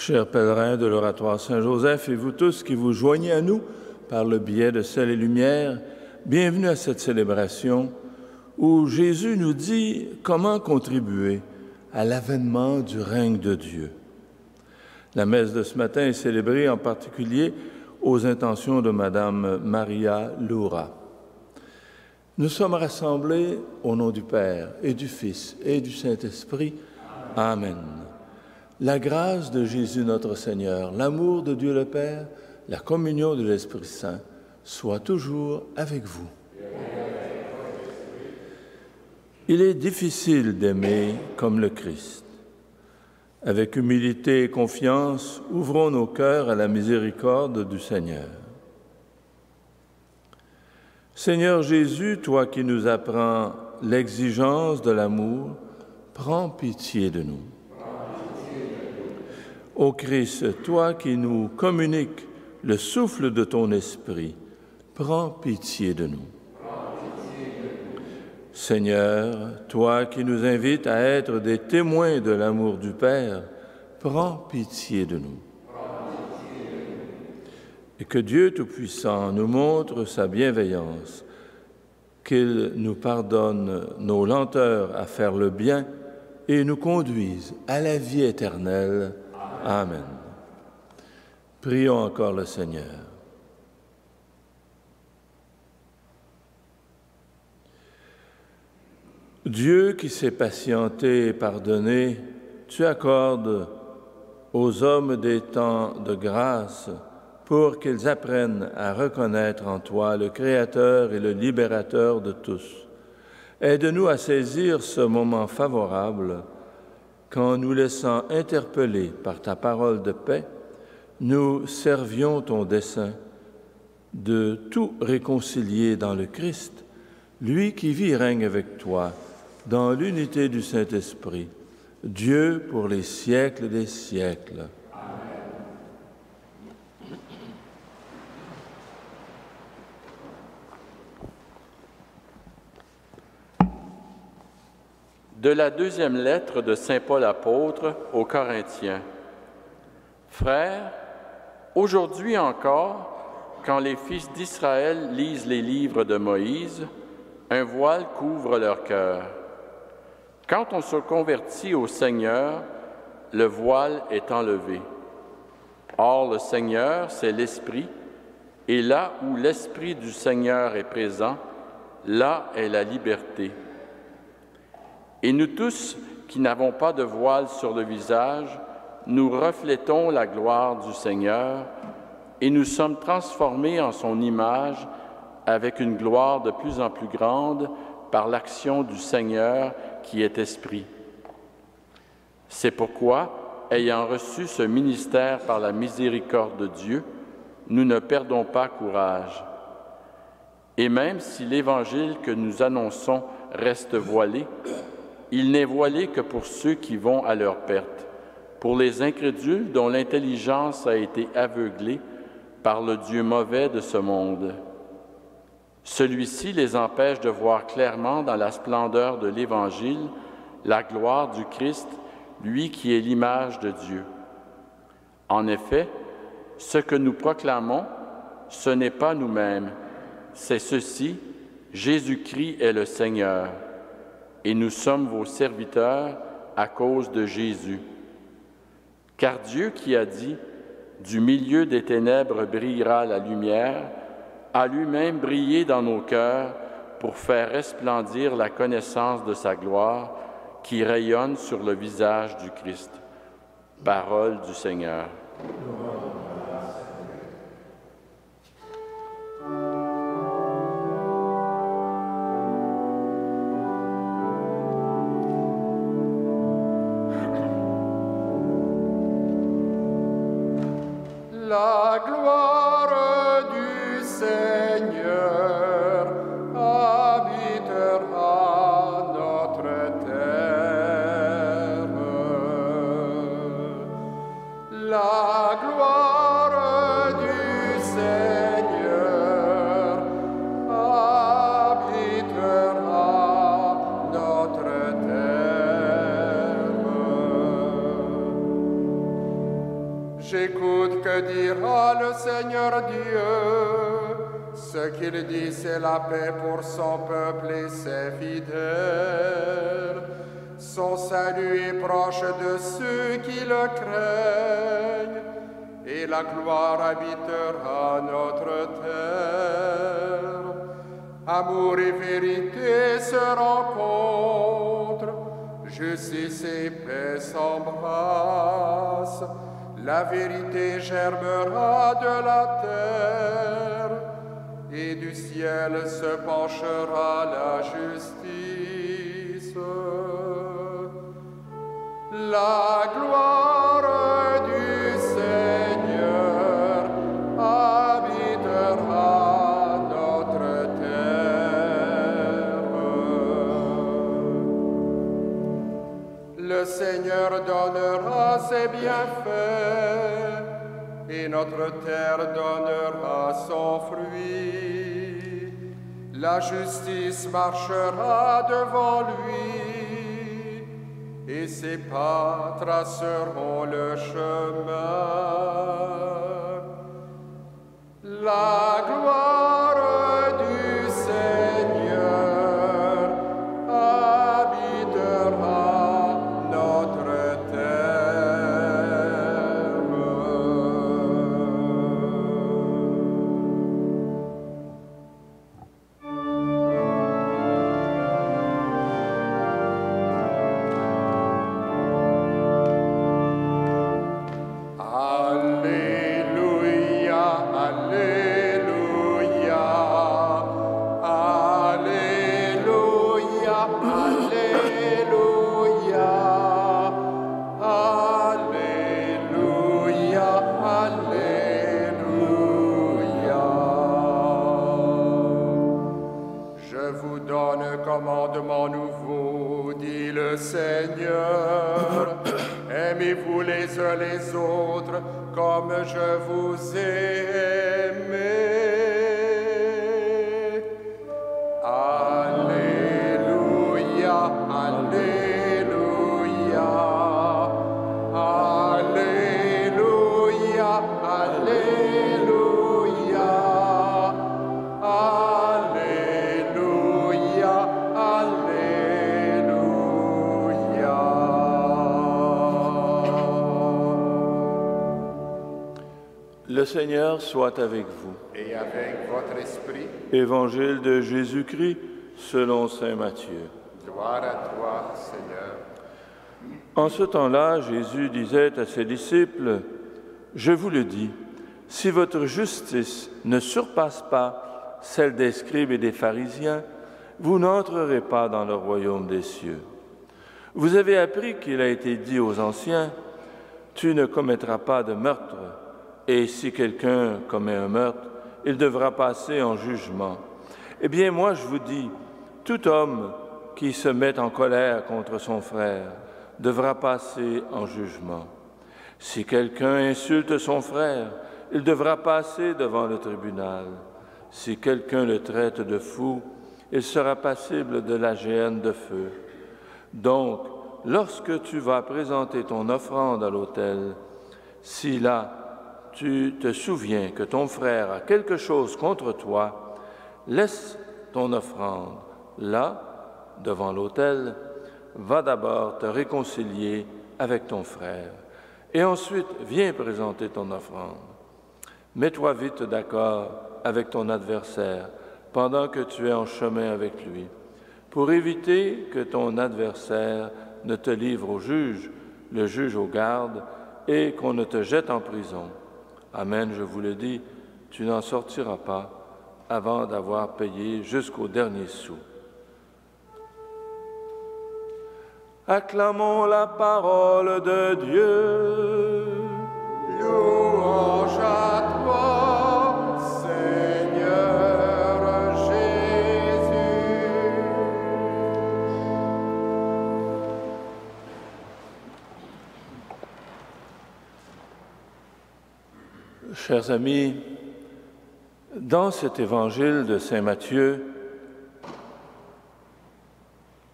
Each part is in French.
Chers pèlerins de l'Oratoire Saint-Joseph et vous tous qui vous joignez à nous par le biais de Sel et Lumière, bienvenue à cette célébration où Jésus nous dit comment contribuer à l'avènement du règne de Dieu. La messe de ce matin est célébrée en particulier aux intentions de Madame Maria Loura. Nous sommes rassemblés au nom du Père et du Fils et du Saint-Esprit. Amen. La grâce de Jésus notre Seigneur, l'amour de Dieu le Père, la communion de l'Esprit Saint soit toujours avec vous. Il est difficile d'aimer comme le Christ. Avec humilité et confiance, ouvrons nos cœurs à la miséricorde du Seigneur. Seigneur Jésus, toi qui nous apprends l'exigence de l'amour, prends pitié de nous. Ô Christ, toi qui nous communiques le souffle de ton esprit, prends pitié de nous. Seigneur, toi qui nous invites à être des témoins de l'amour du Père, prends pitié de nous. Et que Dieu Tout-Puissant nous montre sa bienveillance, qu'il nous pardonne nos lenteurs à faire le bien et nous conduise à la vie éternelle. Amen. Prions encore le Seigneur. Dieu qui s'est patienté et pardonné, tu accordes aux hommes des temps de grâce pour qu'ils apprennent à reconnaître en toi le Créateur et le Libérateur de tous. Aide-nous à saisir ce moment favorable quand, nous laissant interpeller par ta parole de paix, nous servions ton dessein de tout réconcilier dans le Christ, lui qui vit et règne avec toi, dans l'unité du Saint-Esprit, Dieu pour les siècles des siècles. De la deuxième lettre de saint Paul apôtre aux Corinthiens. Frères, aujourd'hui encore, quand les fils d'Israël lisent les livres de Moïse, un voile couvre leur cœur. Quand on se convertit au Seigneur, le voile est enlevé. Or, le Seigneur, c'est l'Esprit, et là où l'Esprit du Seigneur est présent, là est la liberté. Et nous tous, qui n'avons pas de voile sur le visage, nous reflétons la gloire du Seigneur et nous sommes transformés en son image avec une gloire de plus en plus grande par l'action du Seigneur qui est Esprit. C'est pourquoi, ayant reçu ce ministère par la miséricorde de Dieu, nous ne perdons pas courage. Et même si l'Évangile que nous annonçons reste voilé, il n'est voilé que pour ceux qui vont à leur perte, pour les incrédules dont l'intelligence a été aveuglée par le Dieu mauvais de ce monde. Celui-ci les empêche de voir clairement dans la splendeur de l'Évangile la gloire du Christ, lui qui est l'image de Dieu. En effet, ce que nous proclamons, ce n'est pas nous-mêmes, c'est ceci, Jésus-Christ est le Seigneur. Et nous sommes vos serviteurs à cause de Jésus. Car Dieu qui a dit « Du milieu des ténèbres brillera la lumière », a lui-même brillé dans nos cœurs pour faire resplendir la connaissance de sa gloire qui rayonne sur le visage du Christ. Parole du Seigneur. La gloire du Seigneur habitera notre terre. La gloire J'écoute que dira le Seigneur Dieu. Ce qu'il dit, c'est la paix pour son peuple et ses fidèles. Son salut est proche de ceux qui le craignent, et la gloire habitera notre terre. Amour et vérité se rencontrent, justice et paix s'embrassent. La vérité germera de la terre, et du ciel se penchera la justice. La gloire du Seigneur habitera notre terre. Le Seigneur donnera ses bienfaits, et notre terre donnera son fruit. La justice marchera devant lui, et ses pas traceront le chemin. La gloire du Seigneur habitera notre terre. Alléluia, Alléluia, Alléluia, Alléluia, Alléluia, Alléluia. Je vous donne un commandement nouveau, dit le Seigneur. Aimez-vous les uns les autres comme je vous ai aimés. Alléluia, Alléluia, Alléluia, Alléluia, Alléluia, Alléluia. Le Seigneur soit avec vous. Et avec votre esprit, Évangile de Jésus-Christ selon saint Matthieu. gloire à toi, Seigneur. En ce temps-là, Jésus disait à ses disciples, « Je vous le dis, si votre justice ne surpasse pas celle des scribes et des pharisiens, vous n'entrerez pas dans le royaume des cieux. Vous avez appris qu'il a été dit aux anciens, « Tu ne commettras pas de meurtre, et si quelqu'un commet un meurtre, il devra passer en jugement. Eh bien, moi, je vous dis, tout homme qui se met en colère contre son frère devra passer en jugement. Si quelqu'un insulte son frère, il devra passer devant le tribunal. Si quelqu'un le traite de fou, il sera passible de la géhenne de feu. Donc, lorsque tu vas présenter ton offrande à l'autel, si là, tu te souviens que ton frère a quelque chose contre toi, laisse ton offrande là, devant l'autel, va d'abord te réconcilier avec ton frère, et ensuite viens présenter ton offrande. Mets-toi vite d'accord avec ton adversaire pendant que tu es en chemin avec lui, pour éviter que ton adversaire ne te livre au juge, le juge aux gardes, et qu'on ne te jette en prison. Amen, je vous le dis, tu n'en sortiras pas avant d'avoir payé jusqu'au dernier sou. Acclamons la parole de Dieu. Louange à toi, Seigneur Jésus. Chers amis, dans cet évangile de saint Matthieu,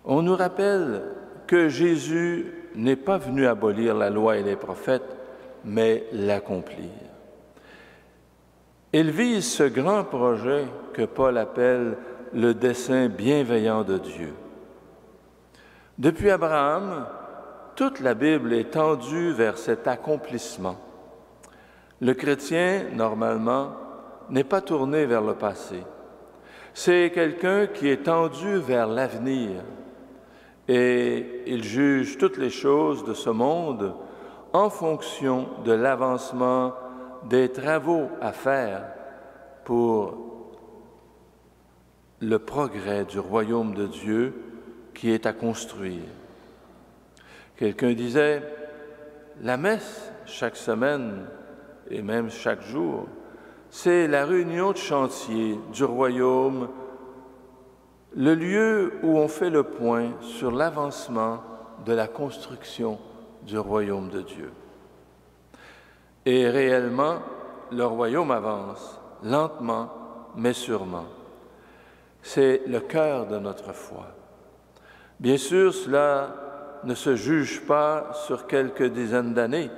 on nous rappelle que Jésus n'est pas venu abolir la loi et les prophètes, mais l'accomplir. Il vise ce grand projet que Paul appelle le dessein bienveillant de Dieu. Depuis Abraham, toute la Bible est tendue vers cet accomplissement. Le chrétien, normalement, n'est pas tourné vers le passé. C'est quelqu'un qui est tendu vers l'avenir et il juge toutes les choses de ce monde en fonction de l'avancement des travaux à faire pour le progrès du royaume de Dieu qui est à construire. Quelqu'un disait, la messe, chaque semaine et même chaque jour, c'est la réunion de chantier du royaume, le lieu où on fait le point sur l'avancement de la construction du royaume de Dieu. Et réellement, le royaume avance, lentement, mais sûrement. C'est le cœur de notre foi. Bien sûr, cela ne se juge pas sur quelques dizaines d'années.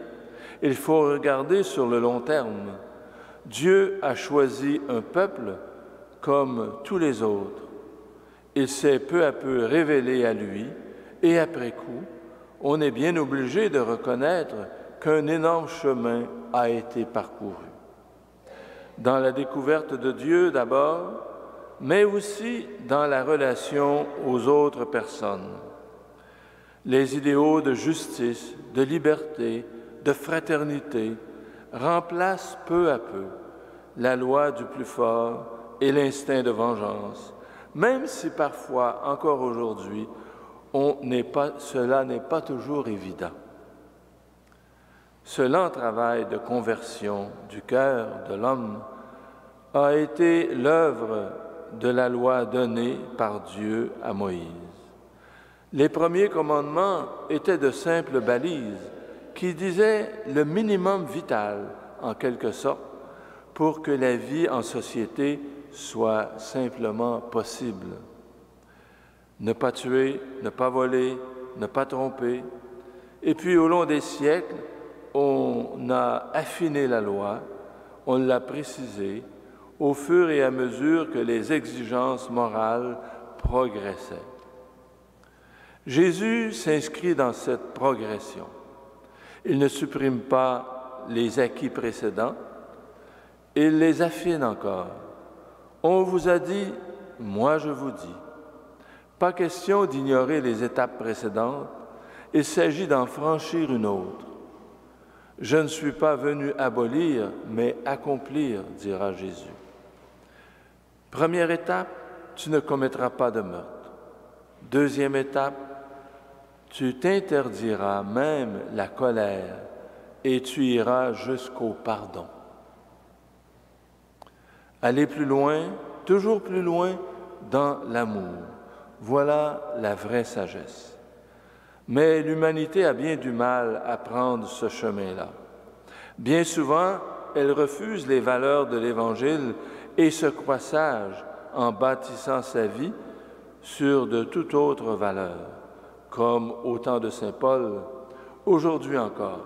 Il faut regarder sur le long terme. Dieu a choisi un peuple comme tous les autres. Il s'est peu à peu révélé à lui et après coup, on est bien obligé de reconnaître qu'un énorme chemin a été parcouru. Dans la découverte de Dieu d'abord, mais aussi dans la relation aux autres personnes. Les idéaux de justice, de liberté, de fraternité remplacent peu à peu la loi du plus fort et l'instinct de vengeance, même si parfois, encore aujourd'hui, cela n'est pas toujours évident. Ce lent travail de conversion du cœur de l'homme a été l'œuvre de la loi donnée par Dieu à Moïse. Les premiers commandements étaient de simples balises qui disaient le minimum vital, en quelque sorte, pour que la vie en société soit simplement possible. Ne pas tuer, ne pas voler, ne pas tromper. Et puis, au long des siècles, on a affiné la loi, on l'a précisée, au fur et à mesure que les exigences morales progressaient. Jésus s'inscrit dans cette progression. Il ne supprime pas les acquis précédents, il les affine encore. On vous a dit, moi je vous dis. Pas question d'ignorer les étapes précédentes, il s'agit d'en franchir une autre. Je ne suis pas venu abolir, mais accomplir, dira Jésus. Première étape, tu ne commettras pas de meurtre. Deuxième étape, tu t'interdiras même la colère et tu iras jusqu'au pardon. Aller plus loin, toujours plus loin, dans l'amour. Voilà la vraie sagesse. Mais l'humanité a bien du mal à prendre ce chemin-là. Bien souvent, elle refuse les valeurs de l'Évangile et se croit sage en bâtissant sa vie sur de toute autre valeur, comme au temps de saint Paul, aujourd'hui encore,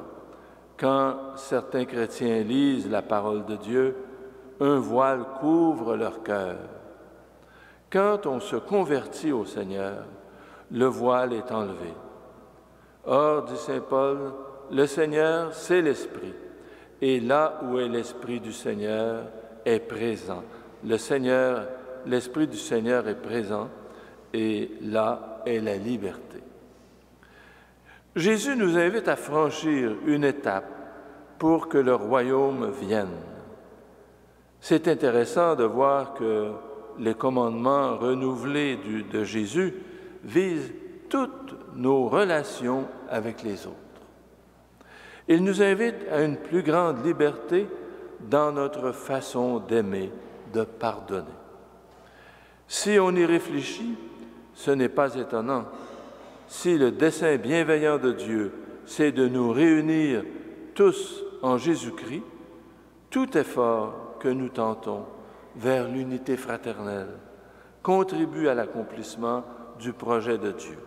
quand certains chrétiens lisent la parole de Dieu, un voile couvre leur cœur. Quand on se convertit au Seigneur, le voile est enlevé. Or, dit saint Paul, le Seigneur, c'est l'Esprit, et là où est l'Esprit du Seigneur est présent. L'Esprit du Seigneur est présent, et là est la liberté. Jésus nous invite à franchir une étape pour que le royaume vienne. C'est intéressant de voir que les commandements renouvelés de Jésus visent toutes nos relations avec les autres. Il nous invite à une plus grande liberté dans notre façon d'aimer, de pardonner. Si on y réfléchit, ce n'est pas étonnant. Si le dessein bienveillant de Dieu, c'est de nous réunir tous en Jésus-Christ, tout effort que nous tentons vers l'unité fraternelle contribue à l'accomplissement du projet de Dieu.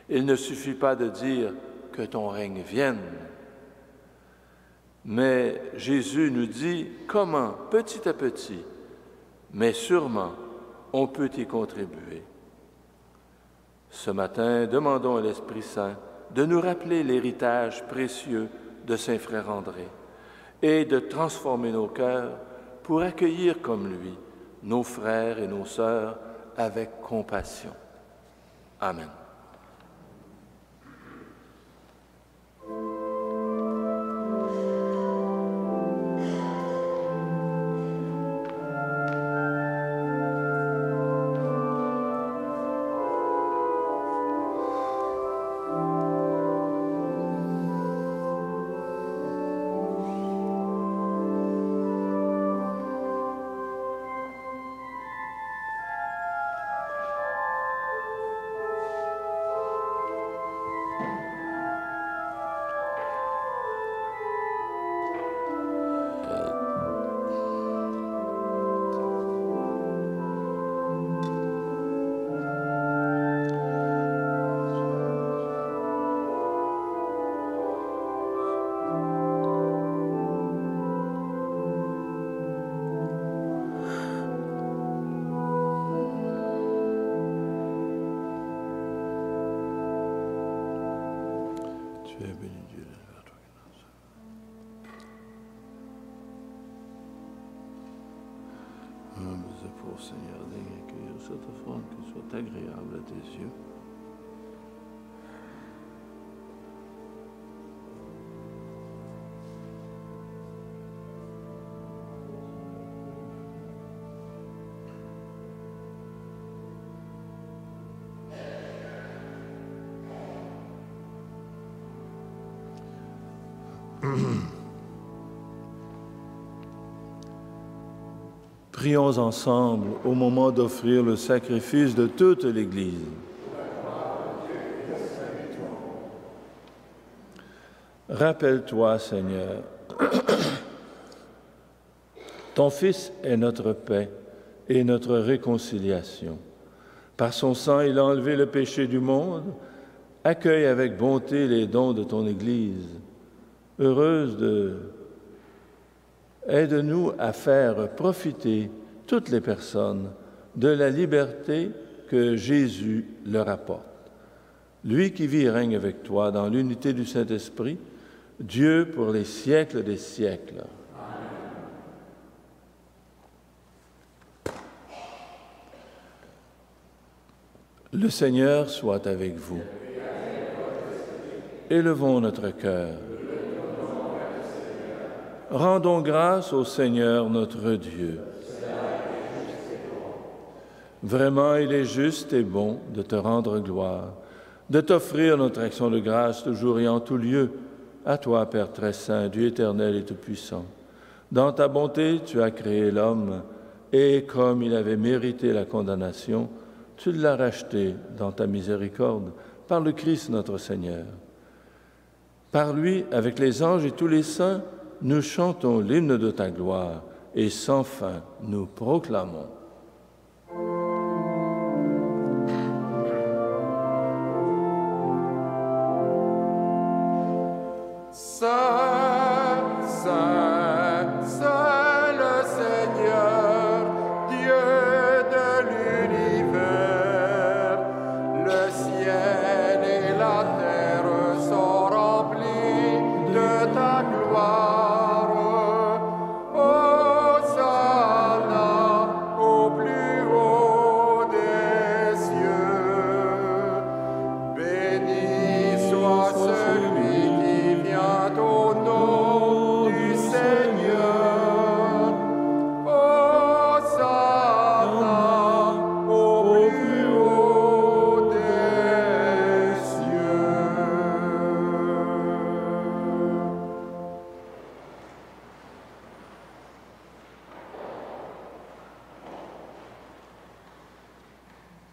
Il ne suffit pas de dire que ton règne vienne. Mais Jésus nous dit comment, petit à petit, mais sûrement, on peut y contribuer. Ce matin, demandons à l'Esprit Saint de nous rappeler l'héritage précieux de Saint Frère André et de transformer nos cœurs pour accueillir comme lui nos frères et nos sœurs avec compassion. Amen. Tu es béni Dieu, vers toi qui nous sommes. Humbles pour Seigneur, digne d'accueillir cette offrande qui soit agréable à tes yeux. Prions ensemble au moment d'offrir le sacrifice de toute l'Église. Rappelle-toi, Seigneur, ton Fils est notre paix et notre réconciliation. Par son sang, il a enlevé le péché du monde. Accueille avec bonté les dons de ton Église. Aide-nous à faire profiter toutes les personnes de la liberté que Jésus leur apporte. Lui qui vit et règne avec toi dans l'unité du Saint-Esprit, Dieu pour les siècles des siècles. Le Seigneur soit avec vous. Élevons notre cœur. Rendons grâce au Seigneur notre Dieu. Vraiment, il est juste et bon de te rendre gloire, de t'offrir notre action de grâce toujours et en tout lieu. À toi, Père très saint, Dieu éternel et tout-puissant. Dans ta bonté, tu as créé l'homme, et comme il avait mérité la condamnation, tu l'as racheté dans ta miséricorde par le Christ notre Seigneur. Par lui, avec les anges et tous les saints, nous chantons l'hymne de ta gloire et sans fin nous proclamons. Saint, Saint, Saint le Seigneur, Dieu de l'univers, le ciel et la terre sont remplis de ta gloire.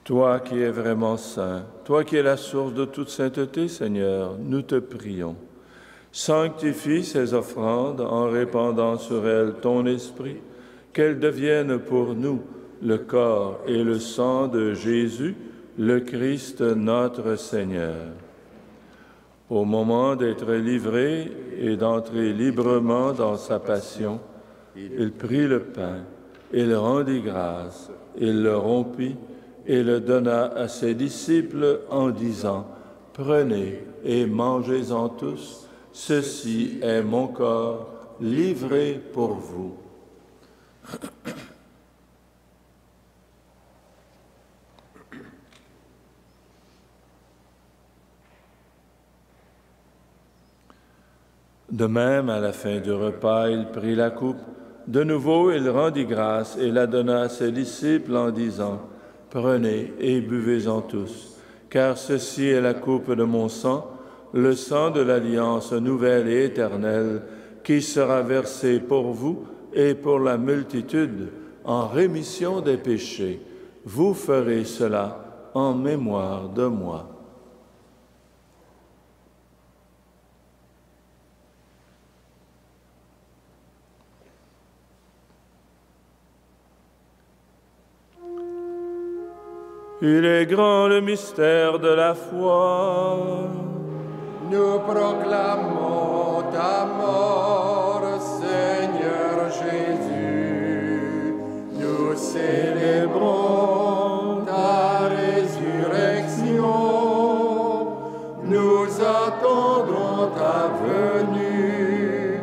Toi qui es vraiment saint, toi qui es la source de toute sainteté, Seigneur, nous te prions. Sanctifie ces offrandes en répandant sur elles ton esprit, qu'elles deviennent pour nous le corps et le sang de Jésus, le Christ notre Seigneur. Au moment d'être livré et d'entrer librement dans sa passion, il prit le pain, il rendit grâce, il le rompit et le donna à ses disciples en disant, « Prenez et mangez-en tous, ceci est mon corps livré pour vous. » De même, à la fin du repas, il prit la coupe. De nouveau, il rendit grâce et la donna à ses disciples en disant, « Prenez et buvez-en tous, car ceci est la coupe de mon sang, le sang de l'alliance nouvelle et éternelle, qui sera versé pour vous et pour la multitude en rémission des péchés. Vous ferez cela en mémoire de moi. » Il est grand le mystère de la foi. Nous proclamons ta mort, Seigneur Jésus. Nous célébrons ta résurrection. Nous attendons ta venue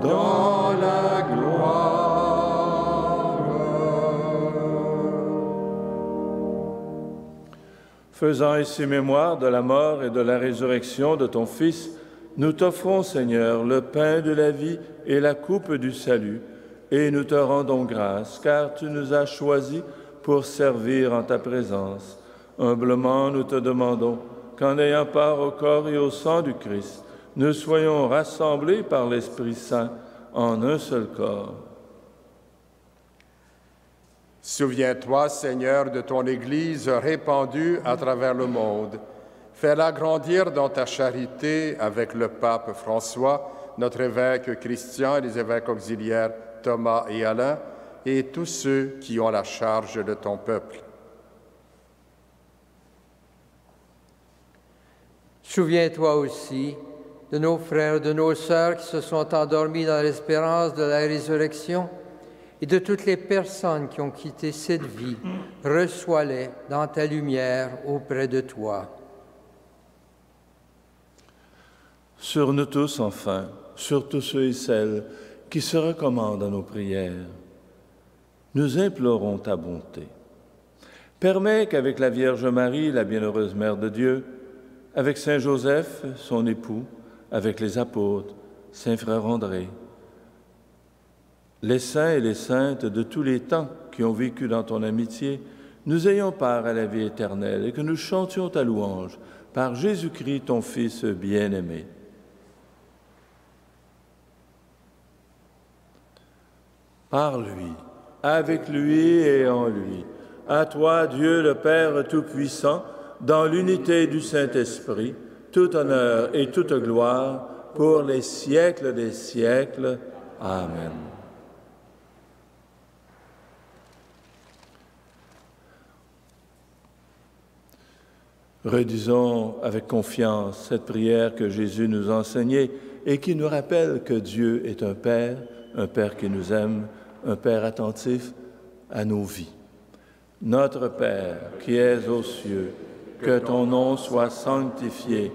dans la gloire. Faisant ici mémoire de la mort et de la résurrection de ton Fils, nous t'offrons, Seigneur, le pain de la vie et la coupe du salut, et nous te rendons grâce, car tu nous as choisis pour servir en ta présence. Humblement, nous te demandons qu'en ayant part au corps et au sang du Christ, nous soyons rassemblés par l'Esprit Saint en un seul corps. Souviens-toi, Seigneur, de ton Église répandue à travers le monde. Fais-la grandir dans ta charité avec le pape François, notre évêque Christian et les évêques auxiliaires Thomas et Alain, et tous ceux qui ont la charge de ton peuple. Souviens-toi aussi de nos frères et de nos sœurs qui se sont endormis dans l'espérance de la résurrection, et de toutes les personnes qui ont quitté cette vie. Reçois-les dans ta lumière auprès de toi. Sur nous tous, enfin, sur tous ceux et celles qui se recommandent à nos prières, nous implorons ta bonté. Permets qu'avec la Vierge Marie, la bienheureuse Mère de Dieu, avec Saint Joseph, son époux, avec les apôtres, Saint Frère André, les saints et les saintes de tous les temps qui ont vécu dans ton amitié, nous ayons part à la vie éternelle et que nous chantions ta louange par Jésus-Christ, ton Fils bien-aimé. Par lui, avec lui et en lui, à toi, Dieu le Père Tout-Puissant, dans l'unité du Saint-Esprit, tout honneur et toute gloire pour les siècles des siècles. Amen. Redisons avec confiance cette prière que Jésus nous a enseignée et qui nous rappelle que Dieu est un Père qui nous aime, un Père attentif à nos vies. Notre Père qui es aux cieux, que ton nom soit sanctifié,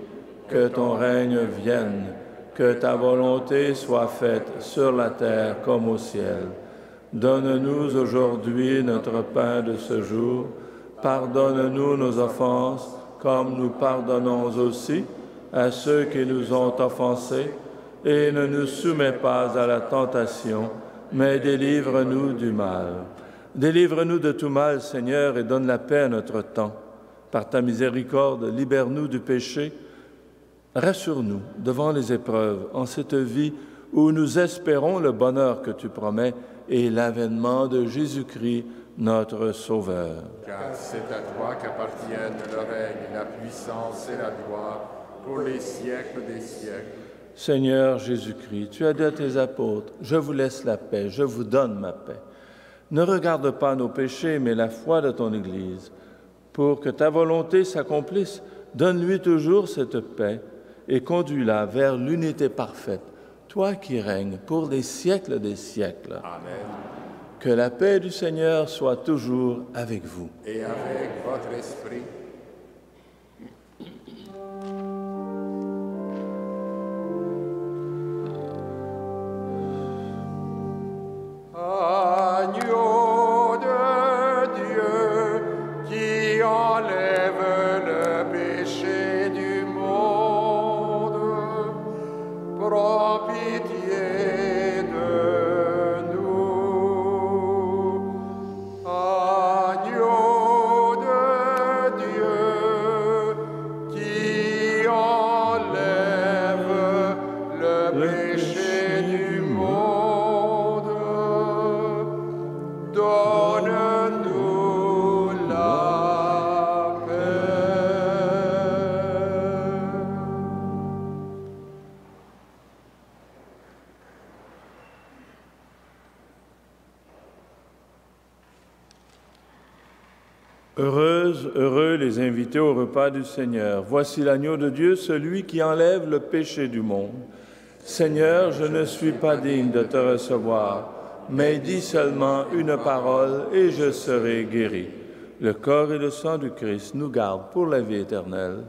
que ton règne vienne, que ta volonté soit faite sur la terre comme au ciel. Donne-nous aujourd'hui notre pain de ce jour. Pardonne-nous nos offenses, comme nous pardonnons aussi à ceux qui nous ont offensés, et ne nous soumets pas à la tentation, mais délivre-nous du mal. Délivre-nous de tout mal, Seigneur, et donne la paix à notre temps. Par ta miséricorde, libère-nous du péché. Rassure-nous devant les épreuves en cette vie où nous espérons le bonheur que tu promets et l'avènement de Jésus-Christ, notre Sauveur. Car c'est à toi qu'appartiennent le règne, la puissance et la gloire pour les siècles des siècles. Seigneur Jésus-Christ, tu as dit à tes apôtres, « Je vous laisse la paix, je vous donne ma paix. » Ne regarde pas nos péchés, mais la foi de ton Église. Pour que ta volonté s'accomplisse, donne-lui toujours cette paix et conduis-la vers l'unité parfaite, toi qui règnes pour les siècles des siècles. Amen. Que la paix du Seigneur soit toujours avec vous. Et avec votre esprit. Agneau de Dieu qui enlève le péché du monde, prends pitié de nous. Agneau de Dieu qui enlève le péché du monde, donne-nous la paix. Heureuses, heureux les invités au repas du Seigneur. Voici l'agneau de Dieu, celui qui enlève le péché du monde. Seigneur, je ne suis pas digne de te recevoir, mais dis seulement une parole et je serai guéri. Le corps et le sang du Christ nous gardent pour la vie éternelle.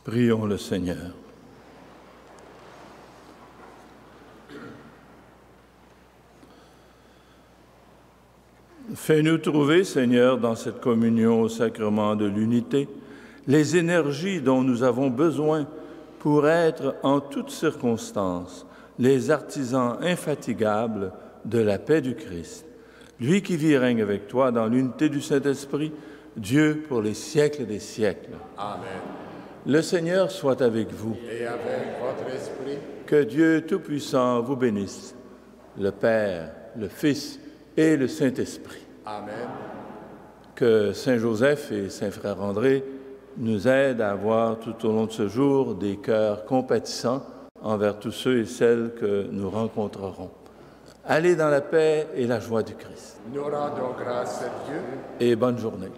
Prions le Seigneur. Fais-nous trouver, Seigneur, dans cette communion au sacrement de l'unité, les énergies dont nous avons besoin pour être en toutes circonstances les artisans infatigables de la paix du Christ. Lui qui vit et règne avec toi dans l'unité du Saint-Esprit, Dieu pour les siècles des siècles. Amen. Le Seigneur soit avec vous. Et avec votre esprit, Que Dieu Tout-Puissant vous bénisse, le Père, le Fils et le Saint-Esprit. Amen. Que Saint Joseph et Saint Frère André nous aident à avoir tout au long de ce jour des cœurs compatissants envers tous ceux et celles que nous rencontrerons. Allez dans la paix et la joie du Christ. Nous rendons grâce à Dieu. Et bonne journée.